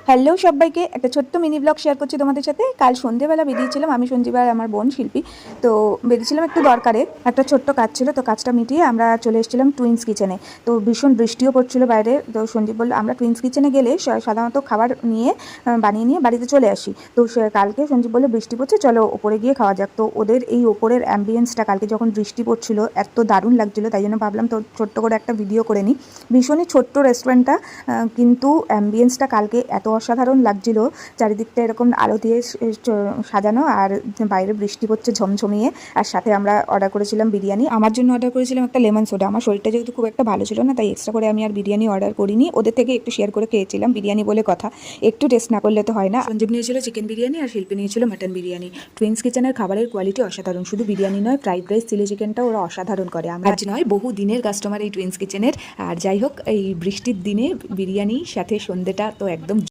Hello সবাইকে, একটা ছোট্ট মিনি ব্লগ শেয়ার করছি তোমাদের সাথে। কাল সন্ধ্যেবেলা বেরিয়েছিলাম আমি, সঞ্জীব আর আমার বোন শিল্পী। তো বেরিয়েছিলাম একটু দরকারে, একটা ছোট্ট কাজ ছিল, তো কাজটা মিটিয়ে আমরা চলে এসেছিলাম টুইন্স কিচেনে। তো ভীষণ বৃষ্টিও পড়ছিল বাইরে। তো সঞ্জীব বলল আমরা টুইন্স কিচেনে গেলে সাধারণত খাবার নিয়ে বানিয়ে নিয়ে বাড়িতে চলে আসি। তো কালকে সঞ্জীব বললো বৃষ্টি পড়ছে, চলো ওপরে গিয়ে খাওয়া যাক। তো ওদের এই ওপরের অ্যাম্বিয়েন্সটা কালকে যখন বৃষ্টি পড়ছিল এত দারুণ লাগছিলো, তাই জন্য ভাবলাম তো ছোট্ট করে একটা ভিডিও করে নিই। ভীষণই ছোট্ট রেস্টুরেন্টটা, কিন্তু অ্যাম্বিয়েন্সটা কালকে এত অসাধারণ লাগছিল। চারিদিকটা এরকম আলো দিয়ে সাজানো, আর বাইরে বৃষ্টি পড়ছে ঝমঝমিয়ে। আর সাথে আমরা অর্ডার করেছিলাম বিরিয়ানি। আমার জন্য অর্ডার করেছিলাম একটা লেমন সোডা। আমার শরীরটা যেহেতু খুব একটা ভালো ছিল না, তাই এক্সট্রা করে আমি আর বিরিয়ানি অর্ডার করিনি। ওদের থেকে একটু শেয়ার করে খেয়েছিলাম, বিরিয়ানি বলে কথা, একটু টেস্ট না করলে তো হয় না। সঞ্জীব নিয়েছিল চিকেন বিরিয়ানি আর শিল্পী নিয়েছিল মাটন বিরিয়ানি। টুইন্স কিচেনের খাবারের কোয়ালিটি অসাধারণ, শুধু বিরিয়ানি নয়, ফ্রাইড রাইস, চিলি চিকেনটা ওরা অসাধারণ করে। আমরা আজ নয়, বহু দিনের কাস্টমার এই টুইন্স কিচেনের। আর যাই হোক, এই বৃষ্টির দিনে বিরিয়ানি সাথে সন্ধ্যেটা তো একদম